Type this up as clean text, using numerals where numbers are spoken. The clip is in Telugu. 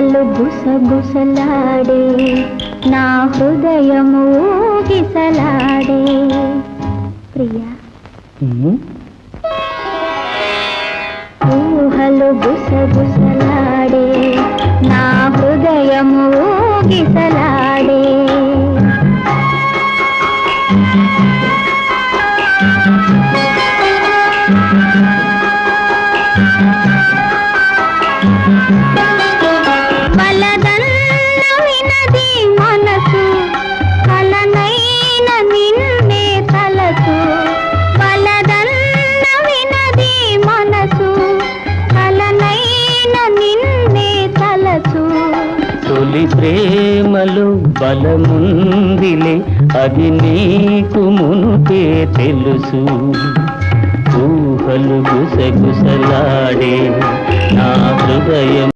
ఊహలు గుసగుసలాడే నా హృదయము ఊగిసలాడే ప్రియా ఊహలు గుసగుసలాడే నా హృదయము ఊగిసలాడే బలదన్న వినది మనసు కలనైన నిన్నే తలసు బలదన్న వినది మనసు కలనైన నిన్నే తలసు తొలి ప్రేమలో బలముందిలే అది నీకు మునుపే తెలుసు ఊహలు గుసగుసలాడే నా హృదయం